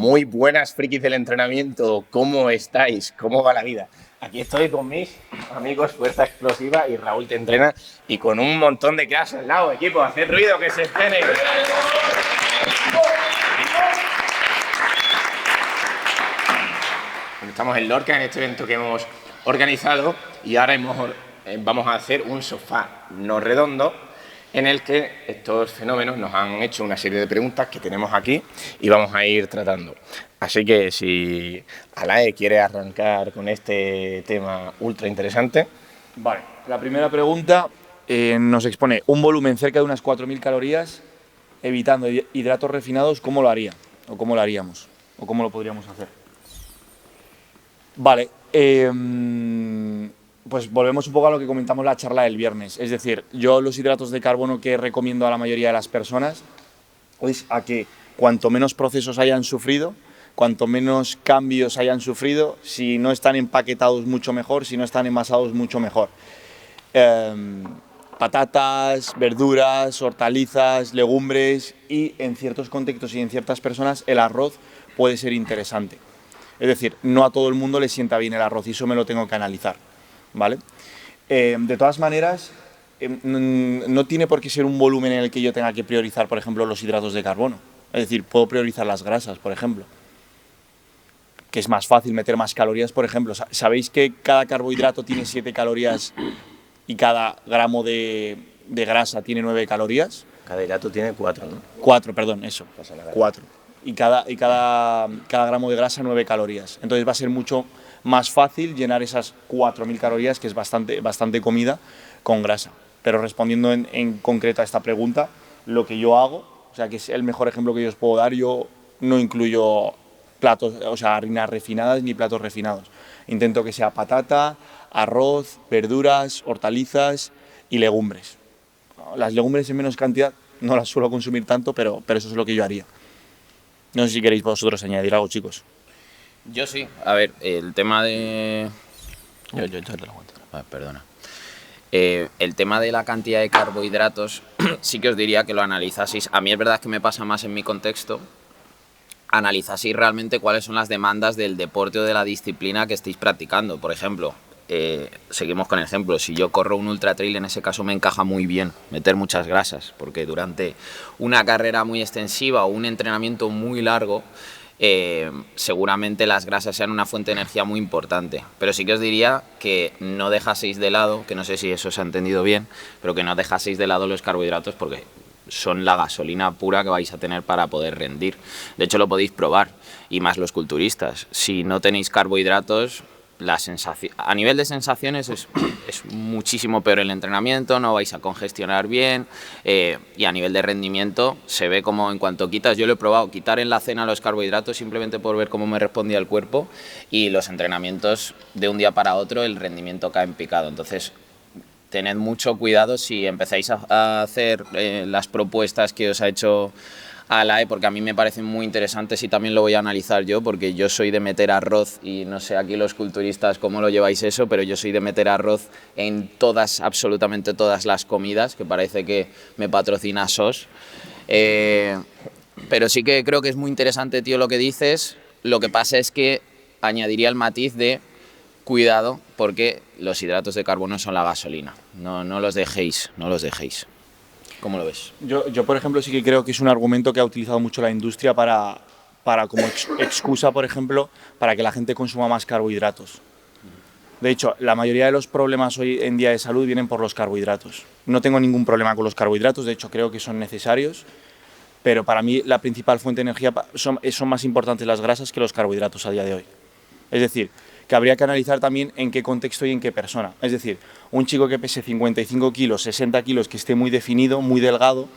Muy buenas, frikis del entrenamiento. ¿Cómo estáis? ¿Cómo va la vida? Aquí estoy con mis amigos Fuerza Explosiva y Raúl Te Entrena y con un montón de cracks al lado. Equipo, haced ruido, que se estrene. Estamos en Lorca, en este evento que hemos organizado, y ahora vamos a hacer un sofá no redondo en el que estos fenómenos nos han hecho una serie de preguntas que tenemos aquí y vamos a ir tratando. Así que si Alae quiere arrancar con este tema ultra interesante. Vale, la primera pregunta nos expone un volumen cerca de unas 4.000 calorías evitando hidratos refinados. ¿Cómo lo haría? ¿O cómo lo haríamos? ¿O cómo lo podríamos hacer? Vale, pues volvemos un poco a lo que comentamos en la charla del viernes. Es decir, yo los hidratos de carbono que recomiendo a la mayoría de las personas es a que cuanto menos procesos hayan sufrido, cuanto menos cambios hayan sufrido, si no están empaquetados mucho mejor, si no están envasados mucho mejor. Patatas, verduras, hortalizas, legumbres y en ciertos contextos y en ciertas personas el arroz puede ser interesante. Es decir, no a todo el mundo le sienta bien el arroz y eso me lo tengo que analizar, ¿vale? De todas maneras, no tiene por qué ser un volumen en el que yo tenga que priorizar, por ejemplo, los hidratos de carbono. Es decir, puedo priorizar las grasas, por ejemplo, que es más fácil meter más calorías, por ejemplo. ¿Sabéis que cada carbohidrato tiene 7 calorías y cada gramo de grasa tiene 9 calorías? Cada hidrato tiene 4, ¿no? 4, perdón, eso. 4. Y cada gramo de grasa 9 calorías. Entonces va a ser mucho más fácil llenar esas 4.000 calorías, que es bastante comida, con grasa. Pero respondiendo en concreto a esta pregunta, lo que yo hago, o sea, que es el mejor ejemplo que yo os puedo dar, yo no incluyo platos, o sea, harinas refinadas ni platos refinados. Intento que sea patata, arroz, verduras, hortalizas y legumbres. Las legumbres en menos cantidad no las suelo consumir tanto, pero eso es lo que yo haría. No sé si queréis vosotros añadir algo, chicos. Yo sí. A ver, el tema de... Yo te lo aguanto. Perdona. El tema de la cantidad de carbohidratos sí que os diría que lo analizaseis. A mí es verdad que me pasa más en mi contexto. Analizaseis realmente cuáles son las demandas del deporte o de la disciplina que estéis practicando. Por ejemplo, seguimos con el ejemplo. Si yo corro un ultra trail, en ese caso me encaja muy bien meter muchas grasas, porque durante una carrera muy extensiva o un entrenamiento muy largo, seguramente las grasas sean una fuente de energía muy importante. Pero sí que os diría que no dejaseis de lado, que no sé si eso se ha entendido bien, pero que no dejaseis de lado los carbohidratos, porque son la gasolina pura que vais a tener para poder rendir. De hecho, lo podéis probar, y más los culturistas. Si no tenéis carbohidratos, a nivel de sensaciones es muchísimo peor el entrenamiento, no vais a congestionar bien, y a nivel de rendimiento se ve como en cuanto quitas, yo lo he probado, quitar en la cena los carbohidratos simplemente por ver cómo me respondía el cuerpo, y los entrenamientos de un día para otro el rendimiento cae en picado. Entonces tened mucho cuidado si empezáis a hacer las propuestas que os ha hecho Alae, porque a mí me parecen muy interesantes y también lo voy a analizar yo, porque yo soy de meter arroz, y no sé aquí los culturistas cómo lo lleváis eso, pero yo soy de meter arroz en absolutamente todas las comidas, que parece que me patrocina SOS. Pero sí que creo que es muy interesante, tío, lo que dices. Lo que pasa es que añadiría el matiz de cuidado, porque los hidratos de carbono son la gasolina. No los dejéis, no los dejéis. ¿Cómo lo ves? Yo, por ejemplo, sí que creo que es un argumento que ha utilizado mucho la industria para como excusa, por ejemplo, para que la gente consuma más carbohidratos. De hecho, la mayoría de los problemas hoy en día de salud vienen por los carbohidratos. No tengo ningún problema con los carbohidratos, de hecho creo que son necesarios, pero para mí la principal fuente de energía son más importantes las grasas que los carbohidratos a día de hoy. Es decir, que habría que analizar también en qué contexto y en qué persona. Es decir, un chico que pese 55 kilos, 60 kilos, que esté muy definido, muy delgado,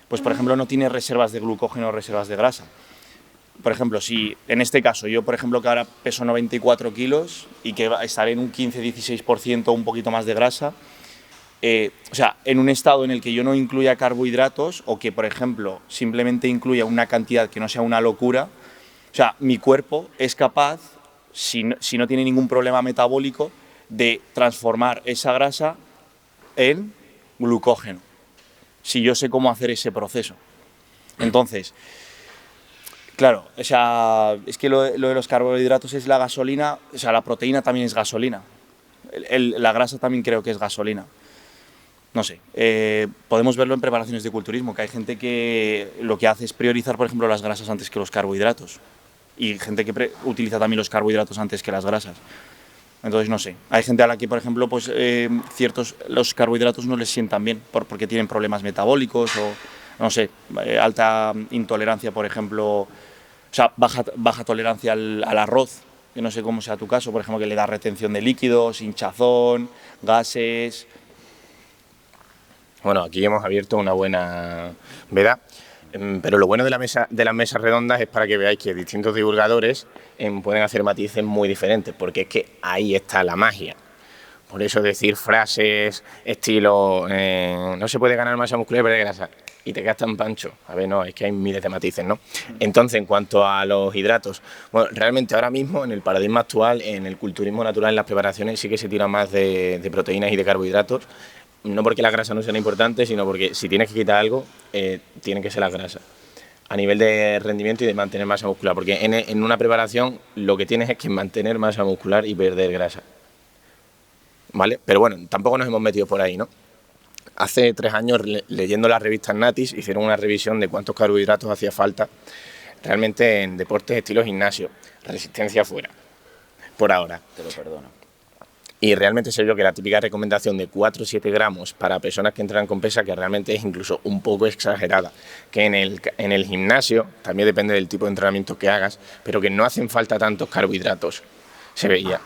pues por ejemplo no tiene reservas de glucógeno o reservas de grasa. Por ejemplo, si en este caso yo, por ejemplo, que ahora peso 94 kilos y que estaré en un 15-16% un poquito más de grasa, o sea, en un estado en el que yo no incluya carbohidratos o que, por ejemplo, simplemente incluya una cantidad que no sea una locura, o sea, mi cuerpo es capaz, si no tiene ningún problema metabólico, de transformar esa grasa en glucógeno, si yo sé cómo hacer ese proceso. Entonces, Claro, o sea, es que lo de los carbohidratos es la gasolina, o sea, la proteína también es gasolina. La grasa también creo que es gasolina. No sé, podemos verlo en preparaciones de culturismo, que hay gente que lo que hace es priorizar, por ejemplo, las grasas antes que los carbohidratos. Y gente que utiliza también los carbohidratos antes que las grasas. Entonces, no sé, hay gente a la que, por ejemplo, pues los carbohidratos no les sientan bien porque tienen problemas metabólicos o, no sé, alta intolerancia, por ejemplo, o sea, baja tolerancia al arroz, que no sé cómo sea tu caso, por ejemplo, que le da retención de líquidos, hinchazón, gases. Bueno, aquí hemos abierto una buena veda, pero lo bueno de las mesas redondas es para que veáis que distintos divulgadores pueden hacer matices muy diferentes, porque es que ahí está la magia. Por eso decir frases estilo no se puede ganar masa muscular y perder grasa y te quedas tan pancho. A ver, no, es que hay miles de matices, ¿no? Entonces, en cuanto a los hidratos, bueno, realmente ahora mismo en el paradigma actual, en el culturismo natural, en las preparaciones sí que se tira más de proteínas y de carbohidratos, no porque la grasa no sea importante, sino porque si tienes que quitar algo, tiene que ser la grasa. A nivel de rendimiento y de mantener masa muscular, porque en una preparación lo que tienes es que mantener masa muscular y perder grasa. ¿Vale? Pero bueno, tampoco nos hemos metido por ahí, ¿no? Hace 3 años, leyendo las revistas Natis, hicieron una revisión de cuántos carbohidratos hacía falta realmente en deportes estilo gimnasio, resistencia fuera, por ahora. Te lo perdono. Y realmente se vio que la típica recomendación de 4 o 7 gramos para personas que entrenan con pesa, que realmente es incluso un poco exagerada, que en el gimnasio, también depende del tipo de entrenamiento que hagas, pero que no hacen falta tantos carbohidratos, se veía.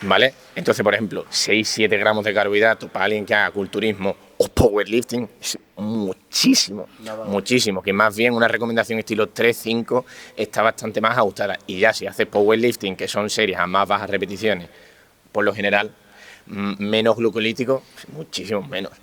¿Vale? Entonces, por ejemplo, 6-7 gramos de carbohidratos para alguien que haga culturismo o powerlifting es muchísimo, muchísimo, que más bien una recomendación estilo 3-5 está bastante más ajustada. Y ya si haces powerlifting, que son series a más bajas repeticiones, por lo general, menos glucolítico, muchísimo menos.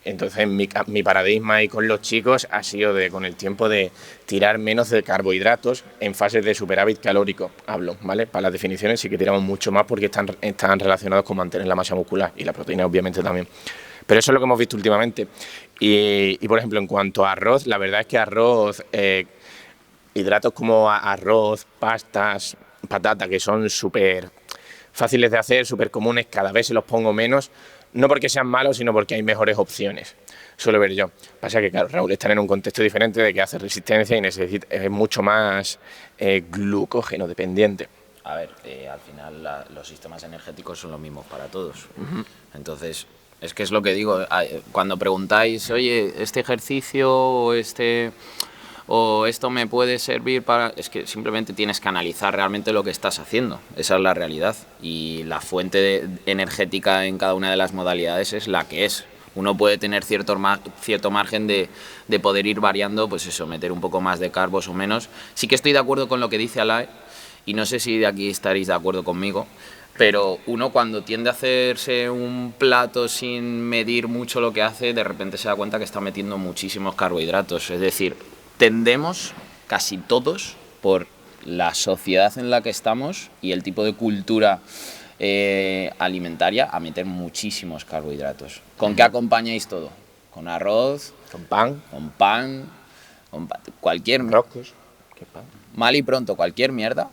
Entonces mi paradigma ahí con los chicos ha sido con el tiempo de tirar menos de carbohidratos en fases de superávit calórico, hablo, ¿vale? Para las definiciones sí que tiramos mucho más porque están relacionados con mantener la masa muscular y la proteína obviamente también. Pero eso es lo que hemos visto últimamente. Y por ejemplo, en cuanto a arroz, la verdad es que arroz, hidratos como arroz, pastas, patata, que son súper fáciles de hacer, súper comunes, cada vez se los pongo menos, no porque sean malos, sino porque hay mejores opciones, suelo ver yo. Pasa que, claro, Raúl está en un contexto diferente de que hace resistencia y es mucho más glucógeno dependiente. A ver, al final los sistemas energéticos son los mismos para todos. Entonces, es que es lo que digo, cuando preguntáis, oye, este ejercicio o esto me puede servir para... Es que simplemente tienes que analizar realmente lo que estás haciendo, esa es la realidad. Y la fuente energética en cada una de las modalidades es la que es. Uno puede tener cierto margen de poder ir variando, pues eso, meter un poco más de carbos o menos. Sí que estoy de acuerdo con lo que dice Alae, y no sé si de aquí estaréis de acuerdo conmigo, pero uno cuando tiende a hacerse un plato sin medir mucho lo que hace, de repente se da cuenta que está metiendo muchísimos carbohidratos. Es decir, tendemos casi todos, por la sociedad en la que estamos y el tipo de cultura alimentaria, a meter muchísimos carbohidratos. ¿Con qué acompañáis todo? Con arroz, con pan, cualquier roscos, mal y pronto cualquier mierda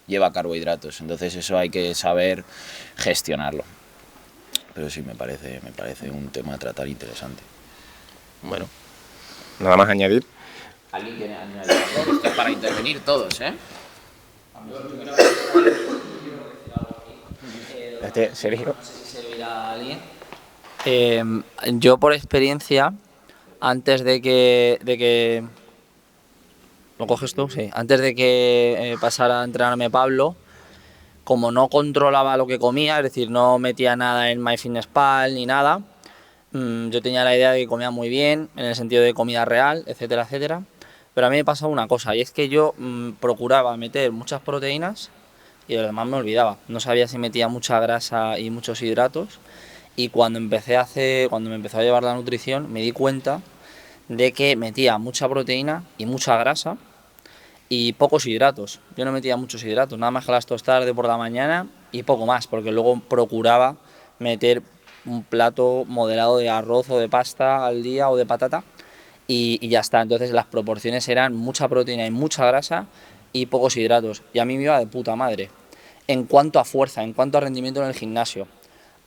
lleva carbohidratos. Entonces eso hay que saber gestionarlo. Pero sí, me parece un tema a tratar interesante. Bueno, nada más añadir. ¿Alguien quiere añadir algo? Esto es para intervenir todos, ¿eh? Sergio. No sé si servirá a alguien. Yo por experiencia, antes de que ¿lo coges tú? Sí. Antes de que pasara a entrenarme Pablo, como no controlaba lo que comía, es decir, no metía nada en MyFitnessPal ni nada, yo tenía la idea de que comía muy bien, en el sentido de comida real, etcétera, etcétera. Pero a mí me pasaba una cosa, y es que yo procuraba meter muchas proteínas y de lo demás me olvidaba. No sabía si metía mucha grasa y muchos hidratos. Y cuando me empezó a llevar la nutrición, me di cuenta de que metía mucha proteína y mucha grasa y pocos hidratos. Yo no metía muchos hidratos, nada más que las tostadas de por la mañana y poco más, porque luego procuraba meter un plato moderado de arroz o de pasta al día o de patata. y ya está. Entonces las proporciones eran mucha proteína y mucha grasa y pocos hidratos. Y a mí me iba de puta madre. En cuanto a fuerza, en cuanto a rendimiento en el gimnasio.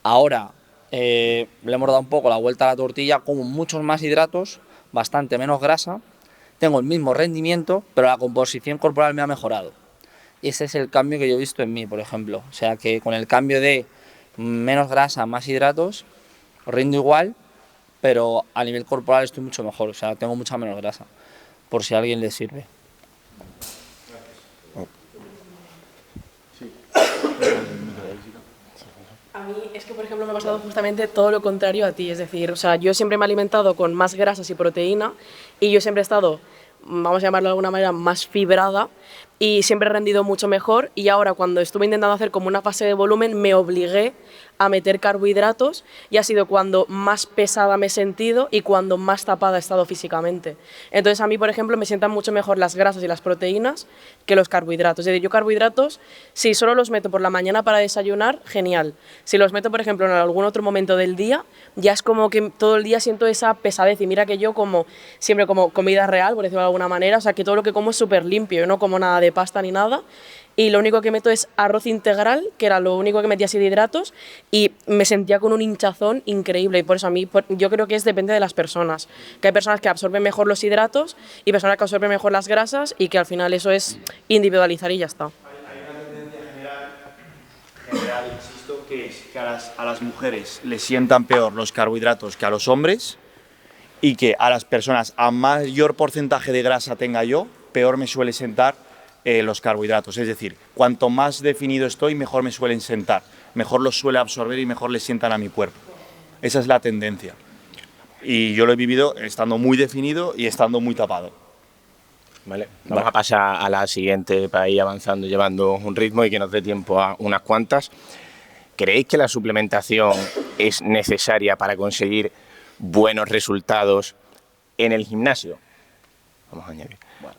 Ahora le hemos dado un poco la vuelta a la tortilla, como muchos más hidratos, bastante menos grasa, tengo el mismo rendimiento, pero la composición corporal me ha mejorado. Y ese es el cambio que yo he visto en mí, por ejemplo. O sea que con el cambio de menos grasa, más hidratos, rindo igual, pero a nivel corporal estoy mucho mejor. O sea, tengo mucha menos grasa, por si a alguien le sirve. A mí es que, por ejemplo, me ha pasado justamente todo lo contrario a ti. Es decir, o sea, yo siempre me he alimentado con más grasas y proteína y yo siempre he estado, vamos a llamarlo de alguna manera, más fibrada y siempre he rendido mucho mejor. Y ahora, cuando estuve intentando hacer como una fase de volumen, me obligué a meter carbohidratos y ha sido cuando más pesada me he sentido y cuando más tapada he estado físicamente. Entonces a mí, por ejemplo, me sientan mucho mejor las grasas y las proteínas que los carbohidratos. Es decir, yo carbohidratos, si solo los meto por la mañana para desayunar, genial. Si los meto, por ejemplo, en algún otro momento del día, ya es como que todo el día siento esa pesadez. Y mira que yo como siempre como comida real, por decirlo de alguna manera, o sea que todo lo que como es súper limpio, yo no como nada de pasta ni nada. Y lo único que meto es arroz integral, que era lo único que metía así de hidratos, y me sentía con un hinchazón increíble. Y por eso a mí, yo creo que depende de las personas. Que hay personas que absorben mejor los hidratos y personas que absorben mejor las grasas y que al final eso es individualizar y ya está. Hay una tendencia general, insisto, que es que a las mujeres les sientan peor los carbohidratos que a los hombres y que a las personas a mayor porcentaje de grasa tenga yo, peor me suele sentar los carbohidratos. Es decir, cuanto más definido estoy, mejor me suelen sentar, mejor los suele absorber y mejor les sientan a mi cuerpo. Esa es la tendencia. Y yo lo he vivido estando muy definido y estando muy tapado. Vale, vamos a pasar a la siguiente para ir avanzando, llevando un ritmo y que nos dé tiempo a unas cuantas. ¿Creéis que la suplementación es necesaria para conseguir buenos resultados en el gimnasio? Vamos a añadir. Bueno.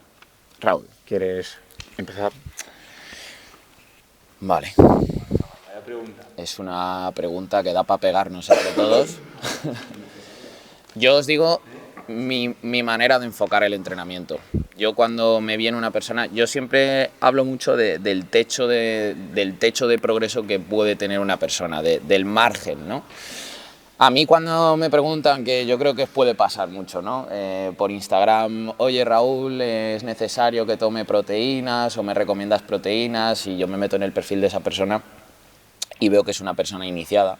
Raúl, ¿quieres empezar? Vale. Es una pregunta que da para pegarnos entre todos. Yo os digo mi manera de enfocar el entrenamiento. Yo cuando me viene una persona, yo siempre hablo mucho del techo de progreso que puede tener una persona, del margen, ¿no? A mí cuando me preguntan, que yo creo que puede pasar mucho, ¿no? Por Instagram, oye Raúl, ¿es necesario que tome proteínas o me recomiendas proteínas? Y yo me meto en el perfil de esa persona y veo que es una persona iniciada.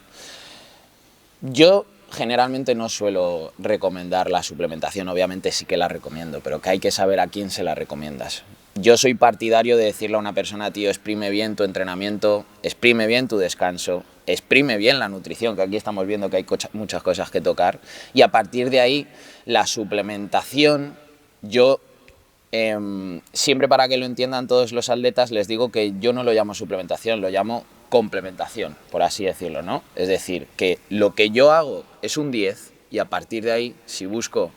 Yo generalmente no suelo recomendar la suplementación, obviamente sí que la recomiendo, pero que hay que saber a quién se la recomiendas. Yo soy partidario de decirle a una persona, tío, exprime bien tu entrenamiento, exprime bien tu descanso, exprime bien la nutrición, que aquí estamos viendo que hay muchas cosas que tocar, y a partir de ahí la suplementación, yo siempre, para que lo entiendan todos los atletas, les digo que yo no lo llamo suplementación, lo llamo complementación, por así decirlo, ¿no? Es decir, que lo que yo hago es un 10 y a partir de ahí, si busco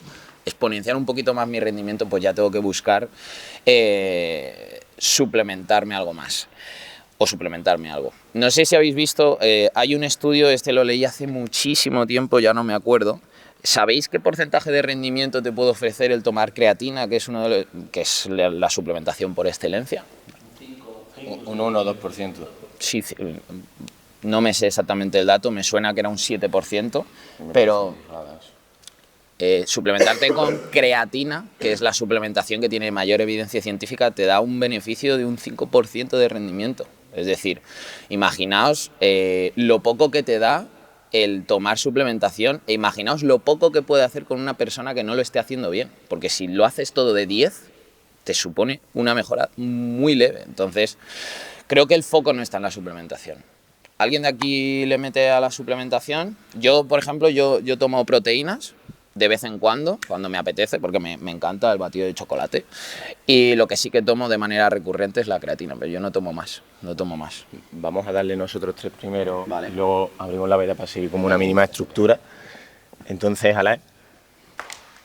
exponenciar un poquito más mi rendimiento, pues ya tengo que buscar suplementarme algo más o suplementarme algo. No sé si habéis visto, hay un estudio, lo leí hace muchísimo tiempo, ya no me acuerdo. ¿Sabéis qué porcentaje de rendimiento te puede ofrecer el tomar creatina, que es la suplementación por excelencia? Un 1 o 2%. Sí, no me sé exactamente el dato, me suena que era un 7%, pero suplementarte con creatina, que es la suplementación que tiene mayor evidencia científica, te da un beneficio de un 5% de rendimiento. Es decir, imaginaos lo poco que te da el tomar suplementación e imaginaos lo poco que puede hacer con una persona que no lo esté haciendo bien, porque si lo haces todo de 10, te supone una mejora muy leve. Entonces, creo que el foco no está en la suplementación. ¿Alguien de aquí le mete a la suplementación? Yo, por ejemplo, yo tomo proteínas de vez en cuando me apetece, porque me encanta el batido de chocolate. Y lo que sí que tomo de manera recurrente es la creatina, pero yo no tomo más. Vamos a darle nosotros 3 primero, vale. Y luego abrimos la veda para seguir como una mínima estructura. Entonces, Alain.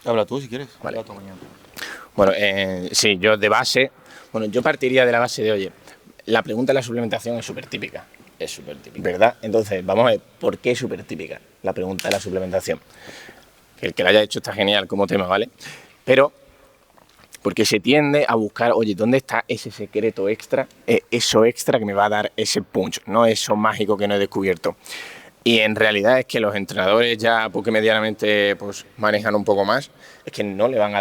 Habla tú si quieres. Vale. Habla tú mañana. Bueno, sí, yo de base, yo partiría de la base de, oye, la pregunta de la suplementación es súper típica. Es súper típica. ¿Verdad? Entonces, vamos a ver, ¿por qué es súper típica la pregunta de la suplementación? que el que lo haya hecho está genial como tema, ¿vale? Pero porque se tiende a buscar, oye, ¿dónde está ese secreto extra? Eso extra que me va a dar ese punch, no eso mágico que no he descubierto. Y en realidad es que los entrenadores ya, porque medianamente pues, manejan un poco más, es que no le vas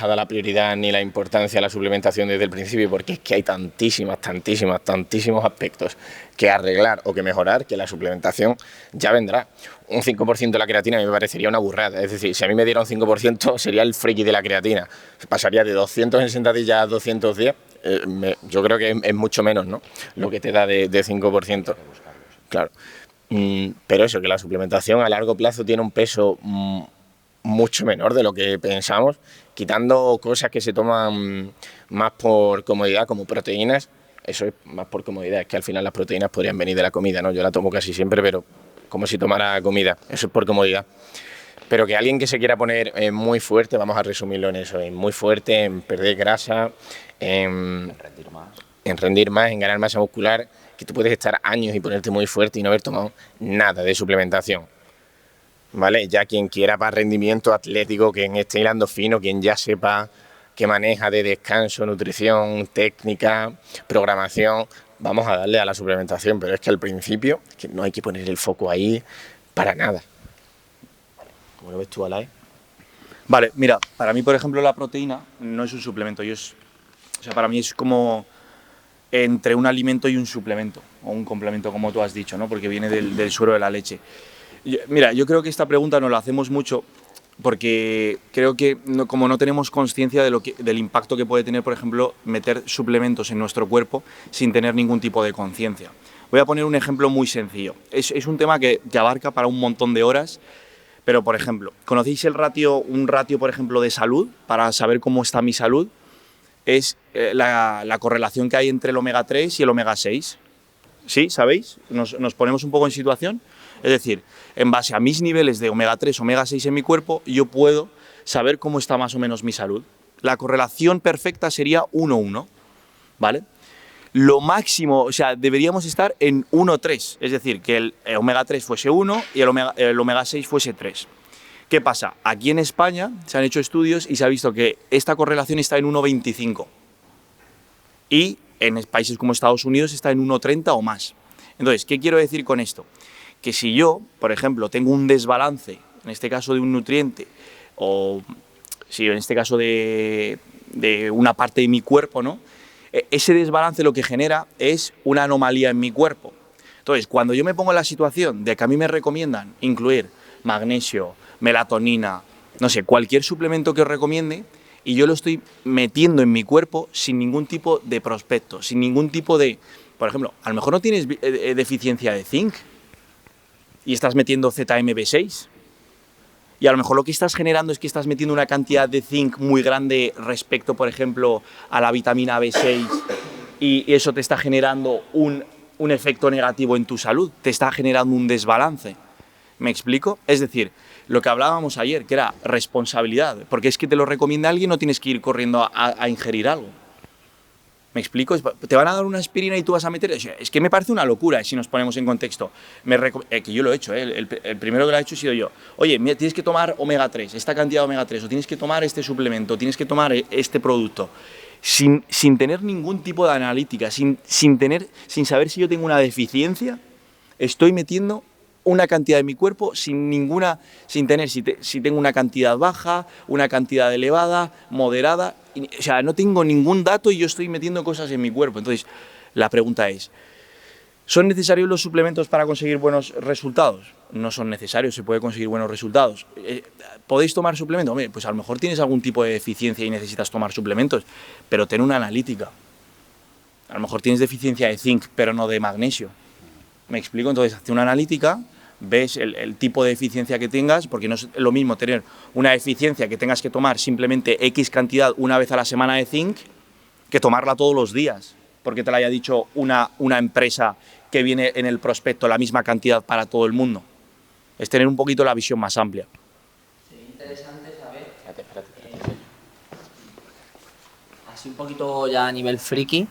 a dar la prioridad ni la importancia a la suplementación desde el principio, porque es que hay tantísimos aspectos que arreglar o que mejorar, que la suplementación ya vendrá. Un 5% de la creatina me parecería una burrada. Es decir, si a mí me diera un 5%, sería el friki de la creatina. Pasaría de 200 en sentadillas a 210. Yo creo que es mucho menos, ¿no? Lo que te da de 5%. Claro. Pero eso, que la suplementación a largo plazo tiene un peso mucho menor de lo que pensamos, quitando cosas que se toman más por comodidad, como proteínas. Eso es más por comodidad, es que al final las proteínas podrían venir de la comida, ¿no? Yo la tomo casi siempre, pero como si tomara comida, eso es por comodidad. Pero que alguien que se quiera poner muy fuerte, vamos a resumirlo en eso, muy fuerte, en perder grasa, en rendir más, en ganar masa muscular, que tú puedes estar años y ponerte muy fuerte y no haber tomado nada de suplementación, ¿vale? Ya quien quiera para rendimiento atlético, quien esté hilando fino, quien ya sepa que maneja de descanso, nutrición, técnica, programación, vamos a darle a la suplementación, pero es que al principio es que no hay que poner el foco ahí para nada. ¿Cómo lo ves tú, Alay? Vale, mira, para mí, por ejemplo, la proteína no es un suplemento, para mí es como entre un alimento y un suplemento, o un complemento, como tú has dicho, ¿no? Porque viene del suero de la leche. Yo creo que esta pregunta nos la hacemos mucho porque creo que como no tenemos conciencia del impacto que puede tener, por ejemplo, meter suplementos en nuestro cuerpo sin tener ningún tipo de conciencia. Voy a poner un ejemplo muy sencillo. Es un tema que abarca para un montón de horas, pero, por ejemplo, ¿conocéis un ratio, por ejemplo, de salud para saber cómo está mi salud? Es la correlación que hay entre el omega 3 y el omega 6. ¿Sí? ¿Sabéis? Nos ponemos un poco en situación. Es decir, en base a mis niveles de omega 3, omega 6 en mi cuerpo, yo puedo saber cómo está más o menos mi salud. La correlación perfecta sería 1:1, ¿vale? Lo máximo, o sea, deberíamos estar en 1:3, es decir, que el omega 3 fuese 1 y el omega 6 fuese 3. ¿Qué pasa? Aquí en España se han hecho estudios y se ha visto que esta correlación está en 1:25 y en países como Estados Unidos está en 1:30 o más. Entonces, ¿qué quiero decir con esto? Que si yo, por ejemplo, tengo un desbalance, en este caso de un nutriente, o si en este caso de una parte de mi cuerpo, ¿no? Ese desbalance lo que genera es una anomalía en mi cuerpo. Entonces, cuando yo me pongo en la situación de que a mí me recomiendan incluir magnesio, melatonina, no sé, cualquier suplemento que os recomiende, y yo lo estoy metiendo en mi cuerpo sin ningún tipo de prospecto, sin ningún tipo de... Por ejemplo, a lo mejor no tienes deficiencia de zinc y estás metiendo ZMB6, y a lo mejor lo que estás generando es que estás metiendo una cantidad de zinc muy grande respecto, por ejemplo, a la vitamina B6, y eso te está generando un efecto negativo en tu salud, te está generando un desbalance. ¿Me explico? Es decir, lo que hablábamos ayer, que era responsabilidad, porque es que te lo recomienda alguien, no tienes que ir corriendo a ingerir algo. ¿Me explico? Te van a dar una aspirina y tú vas a meter... Es que me parece una locura, si nos ponemos en contexto. Que yo lo he hecho, el primero que lo ha hecho he sido yo. Oye, mira, tienes que tomar omega 3, esta cantidad de omega 3, o tienes que tomar este suplemento, tienes que tomar este producto. Sin tener ningún tipo de analítica, sin saber si yo tengo una deficiencia, estoy metiendo una cantidad de mi cuerpo sin tener si tengo una cantidad baja, una cantidad elevada, moderada. O sea, no tengo ningún dato y yo estoy metiendo cosas en mi cuerpo. Entonces, la pregunta es, ¿son necesarios los suplementos para conseguir buenos resultados? No son necesarios, se puede conseguir buenos resultados. ¿Podéis tomar suplementos? Hombre, pues a lo mejor tienes algún tipo de deficiencia y necesitas tomar suplementos, pero ten una analítica. A lo mejor tienes deficiencia de zinc, pero no de magnesio. ¿Me explico? Entonces, hazte una analítica, ves el tipo de deficiencia que tengas, porque no es lo mismo tener una deficiencia que tengas que tomar simplemente X cantidad una vez a la semana de zinc, que tomarla todos los días, porque te la haya dicho una empresa que viene en el prospecto la misma cantidad para todo el mundo. Es tener un poquito la visión más amplia. Sería interesante saber, así un poquito ya a nivel friki,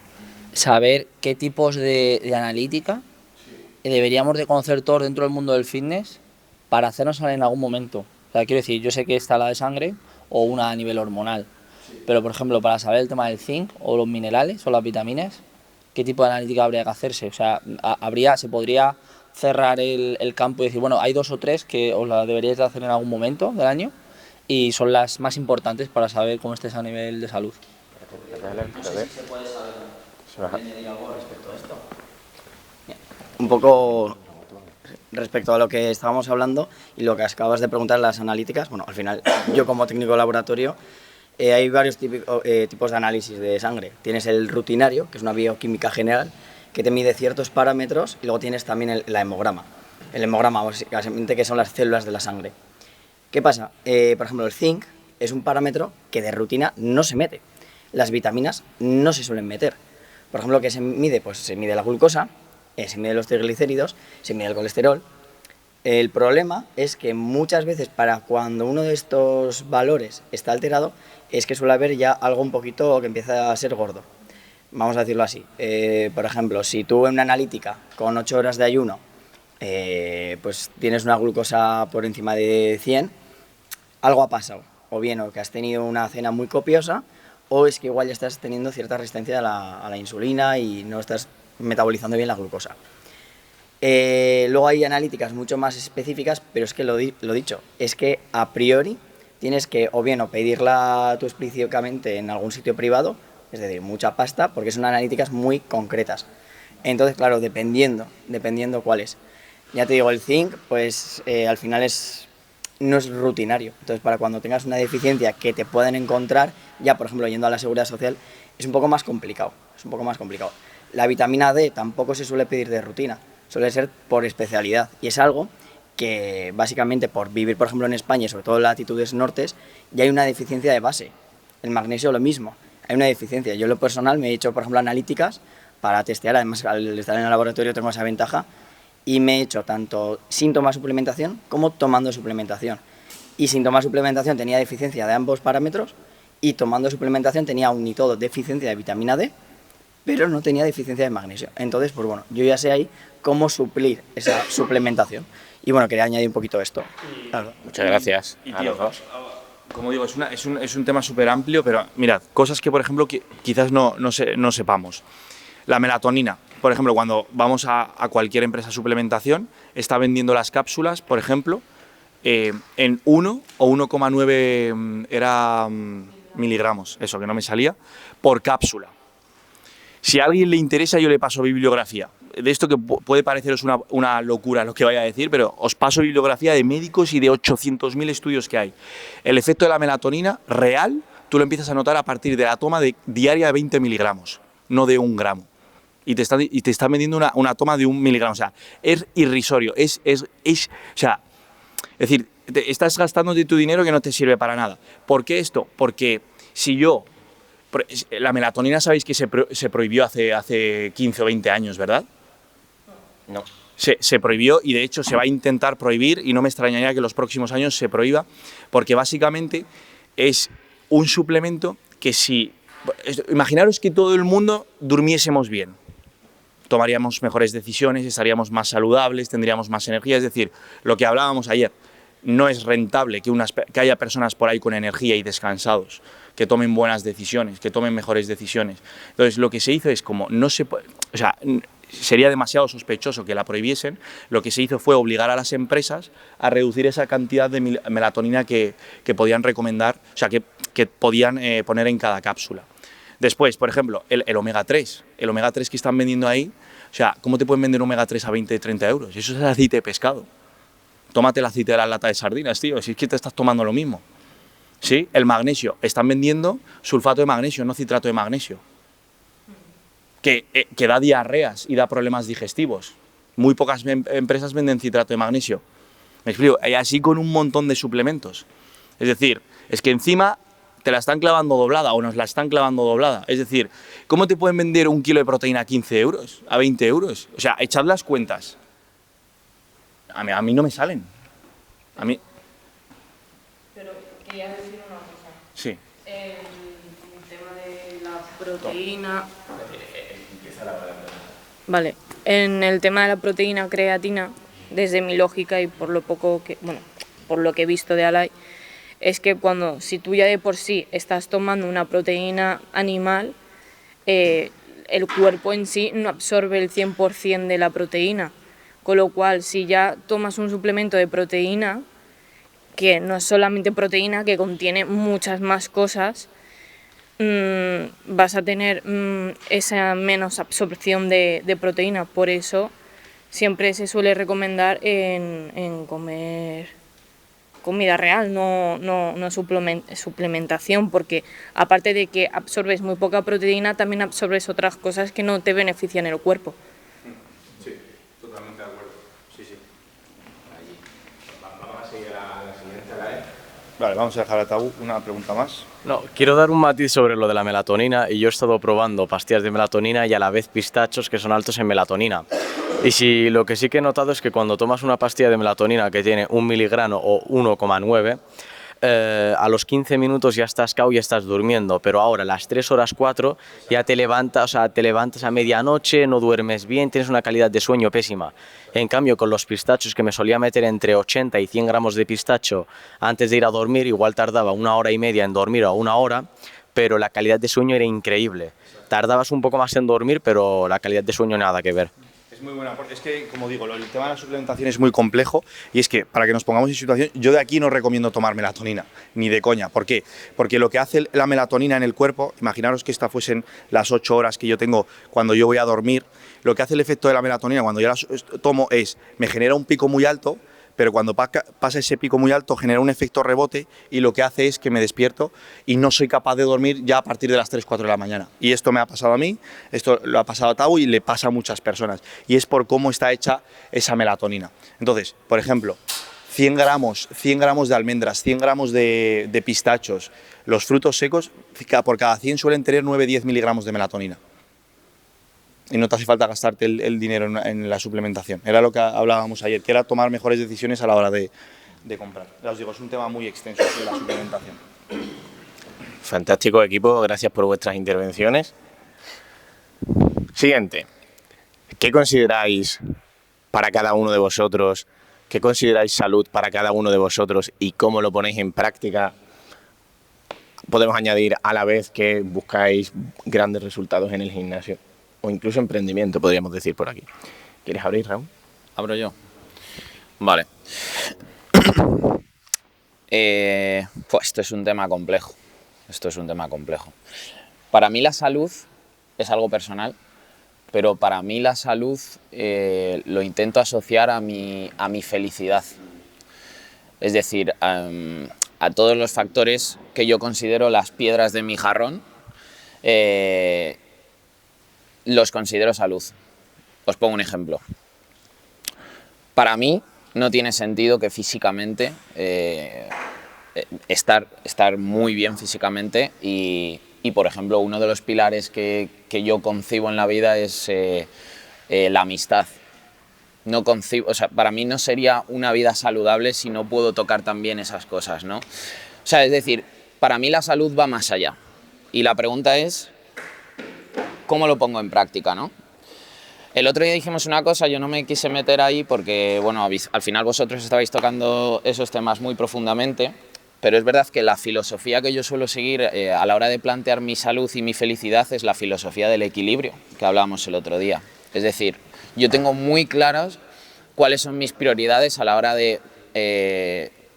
saber qué tipos de analítica deberíamos de conocer todos dentro del mundo del fitness para hacernos en algún momento. sea, quiero decir, yo sé que está la de sangre o una a nivel hormonal, pero por ejemplo, para saber el tema del zinc o los minerales o las vitaminas, ¿qué tipo de analítica habría que hacerse? O sea, se podría cerrar el campo y decir, bueno, hay 2 o 3 que os la deberíais de hacer en algún momento del año y son las más importantes para saber cómo estés a nivel de salud. No sé si se puede saber. ¿Añadir algo respecto a esto? Un poco respecto a lo que estábamos hablando y lo que acabas de preguntar, las analíticas, bueno, al final yo como técnico de laboratorio hay varios tipos de análisis de sangre. Tienes el rutinario, que es una bioquímica general, que te mide ciertos parámetros, y luego tienes también el hemograma. El hemograma, básicamente, que son las células de la sangre. ¿Qué pasa? Por ejemplo, el zinc es un parámetro que de rutina no se mete. Las vitaminas no se suelen meter. Por ejemplo, ¿qué se mide? Pues se mide la glucosa, se mide los triglicéridos, se mide el colesterol. El problema es que muchas veces para cuando uno de estos valores está alterado es que suele haber ya algo un poquito que empieza a ser gordo. Vamos a decirlo así. Por ejemplo, si tú en una analítica con 8 horas de ayuno pues tienes una glucosa por encima de 100, algo ha pasado. O bien o que has tenido una cena muy copiosa, o es que igual ya estás teniendo cierta resistencia a la insulina y no estás metabolizando bien la glucosa. Luego hay analíticas mucho más específicas, pero es que lo dicho, es que a priori tienes que o bien o pedirla tú explícitamente en algún sitio privado, es decir, mucha pasta, porque son analíticas muy concretas. Entonces, claro, dependiendo cuál es. Ya te digo, el zinc, pues al final no es rutinario. Entonces, para cuando tengas una deficiencia que te pueden encontrar, ya por ejemplo yendo a la Seguridad Social, es un poco más complicado. La vitamina D tampoco se suele pedir de rutina, suele ser por especialidad, y es algo que básicamente por vivir, por ejemplo, en España y sobre todo en latitudes nortes, ya hay una deficiencia de base. El magnesio lo mismo, hay una deficiencia. Yo en lo personal me he hecho, por ejemplo, analíticas para testear, además al estar en el laboratorio tengo esa ventaja, y me he hecho tanto sin tomar suplementación como tomando suplementación. Y sin tomar suplementación tenía deficiencia de ambos parámetros, y tomando suplementación tenía aún y todo deficiencia de vitamina D, pero no tenía deficiencia de magnesio. Entonces, pues bueno, yo ya sé ahí cómo suplir esa suplementación. Y bueno, quería añadir un poquito esto. Claro. Muchas gracias Y a tío, los dos. como digo, es un tema súper amplio, pero mirad, cosas que, por ejemplo, que quizás no sepamos. La melatonina, por ejemplo, cuando vamos a cualquier empresa de suplementación, está vendiendo las cápsulas, por ejemplo, en 1 o 1,9 miligramos, eso que no me salía, por cápsula. Si a alguien le interesa, yo le paso bibliografía. De esto que puede pareceros una locura lo que vaya a decir, pero os paso bibliografía de médicos y de 800.000 estudios que hay. El efecto de la melatonina real, tú lo empiezas a notar a partir de la toma diaria de 20 miligramos, no de 1 gramo. Y te están vendiendo una toma de 1 miligramo. O sea, es irrisorio. O sea, es decir, estás gastando tu dinero que no te sirve para nada. ¿Por qué esto? Porque si yo... La melatonina, sabéis que se prohibió hace 15 o 20 años, ¿verdad? No. Se prohibió, y de hecho se va a intentar prohibir, y no me extrañaría que en los próximos años se prohíba, porque básicamente es un suplemento que imaginaros que todo el mundo durmiésemos bien. Tomaríamos mejores decisiones, estaríamos más saludables, tendríamos más energía. Es decir, lo que hablábamos ayer, no es rentable que haya personas por ahí con energía y descansados, que tomen buenas decisiones, que tomen mejores decisiones. Entonces, lo que se hizo es como no se puede, o sea, sería demasiado sospechoso que la prohibiesen. Lo que se hizo fue obligar a las empresas a reducir esa cantidad de melatonina que podían recomendar, o sea, que podían poner en cada cápsula. Después, por ejemplo, el omega 3. El omega 3 que están vendiendo ahí, o sea, ¿cómo te pueden vender omega 3 a 20, 30 euros? Eso es el aceite de pescado. Tómate el aceite de la lata de sardinas, tío, si es que te estás tomando lo mismo. ¿Sí? El magnesio. Están vendiendo sulfato de magnesio, no citrato de magnesio. Que da diarreas y da problemas digestivos. Muy pocas empresas venden citrato de magnesio. Me explico. Y así con un montón de suplementos. Es decir, es que encima te la están clavando doblada o nos la están clavando doblada. Es decir, ¿cómo te pueden vender 1 kilo de proteína a 15 euros? ¿A 20 euros? O sea, echad las cuentas. A mí no me salen. A mí... Pero quería decir una cosa. Sí. El tema de la proteína... Vale, en el tema de la proteína creatina, desde mi lógica y por lo poco que... Bueno, por lo que he visto de Alay, es que si tú ya de por sí estás tomando una proteína animal, el cuerpo en sí no absorbe el 100% de la proteína, con lo cual si ya tomas un suplemento de proteína, que no es solamente proteína, que contiene muchas más cosas, vas a tener esa menos absorción de proteína. Por eso siempre se suele recomendar en comer comida real, no suplementación, porque aparte de que absorbes muy poca proteína, también absorbes otras cosas que no te benefician en el cuerpo. Sí, totalmente de acuerdo. Sí, sí. Vamos a seguir a la siguiente, Lae. Vale, vamos a dejar a Tabú una pregunta más. No, quiero dar un matiz sobre lo de la melatonina, y yo he estado probando pastillas de melatonina y a la vez pistachos que son altos en melatonina. Y si lo que sí que he notado es que cuando tomas una pastilla de melatonina que tiene 1 miligramo o 1,9, a los 15 minutos ya estás cao y estás durmiendo, pero ahora a las 3 horas 4 ya te levantas a medianoche, no duermes bien, tienes una calidad de sueño pésima. En cambio, con los pistachos, que me solía meter entre 80 y 100 gramos de pistacho antes de ir a dormir, igual tardaba 1 hora y media en dormir o 1 hora, pero la calidad de sueño era increíble. Tardabas un poco más en dormir, pero la calidad de sueño nada que ver. Es muy buena, porque es que, como digo, el tema de la suplementación es muy complejo, y es que, para que nos pongamos en situación, yo de aquí no recomiendo tomar melatonina, ni de coña. ¿Por qué? Porque lo que hace la melatonina en el cuerpo, imaginaros que estas fuesen las 8 horas que yo tengo cuando yo voy a dormir, lo que hace el efecto de la melatonina cuando yo la tomo es, me genera un pico muy alto, pero cuando pasa ese pico muy alto genera un efecto rebote, y lo que hace es que me despierto y no soy capaz de dormir ya a partir de las 3, 4 de la mañana. Y esto me ha pasado a mí, esto lo ha pasado a Tau y le pasa a muchas personas. Y es por cómo está hecha esa melatonina. Entonces, por ejemplo, 100 gramos de almendras, 100 gramos de pistachos, los frutos secos, por cada 100 suelen tener 9-10 miligramos de melatonina. Y no te hace falta gastarte el dinero en la suplementación. Era lo que hablábamos ayer, que era tomar mejores decisiones a la hora de comprar. Ya os digo, es un tema muy extenso de la suplementación. Fantástico equipo, gracias por vuestras intervenciones. Siguiente. ¿Qué consideráis para cada uno de vosotros? ¿Qué consideráis salud para cada uno de vosotros y cómo lo ponéis en práctica? Podemos añadir a la vez que buscáis grandes resultados en el gimnasio o incluso emprendimiento, podríamos decir por aquí. ¿Quieres abrir, Raúl? ¿Abro yo? Vale. Pues esto es un tema complejo. Para mí la salud es algo personal, pero para mí la salud lo intento asociar a mi felicidad. Es decir, a todos los factores que yo considero las piedras de mi jarrón, los considero salud. Os pongo un ejemplo. Para mí no tiene sentido que físicamente, estar muy bien físicamente y, por ejemplo, uno de los pilares que yo concibo en la vida es la amistad. No concibo, o sea, para mí no sería una vida saludable si no puedo tocar también esas cosas, ¿no? O sea, es decir, para mí la salud va más allá. Y la pregunta es, ¿cómo lo pongo en práctica, no? El otro día dijimos una cosa, yo no me quise meter ahí porque, bueno, al final vosotros estabais tocando esos temas muy profundamente, pero es verdad que la filosofía que yo suelo seguir a la hora de plantear mi salud y mi felicidad es la filosofía del equilibrio, que hablábamos el otro día. Es decir, yo tengo muy claras cuáles son mis prioridades a la hora de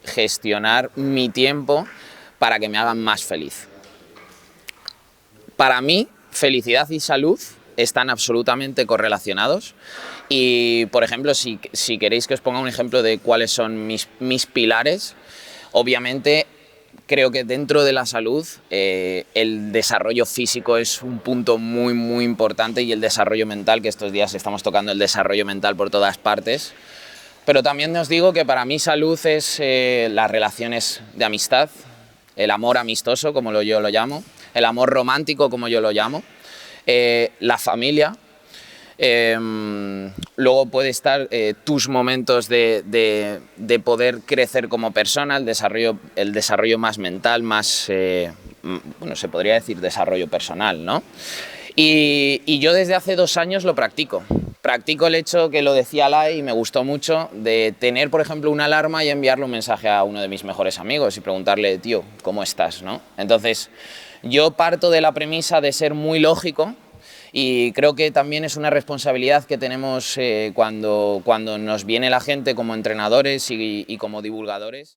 gestionar mi tiempo para que me hagan más feliz. Para mí, felicidad y salud están absolutamente correlacionados y, por ejemplo, si queréis que os ponga un ejemplo de cuáles son mis pilares, obviamente creo que dentro de la salud el desarrollo físico es un punto muy, muy importante, y el desarrollo mental, que estos días estamos tocando el desarrollo mental por todas partes. Pero también os digo que para mí salud es las relaciones de amistad, el amor amistoso, como yo lo llamo, el amor romántico, como yo lo llamo, la familia. Luego puede estar tus momentos de poder crecer como persona, el desarrollo más mental, más, bueno, se podría decir desarrollo personal, ¿no? Y yo desde hace 2 años lo practico practico el hecho que lo decía Lai y me gustó mucho de tener, por ejemplo, una alarma y enviarle un mensaje a uno de mis mejores amigos y preguntarle, tío, ¿cómo estás? ¿No? Entonces, yo parto de la premisa de ser muy lógico y creo que también es una responsabilidad que tenemos cuando nos viene la gente como entrenadores y como divulgadores.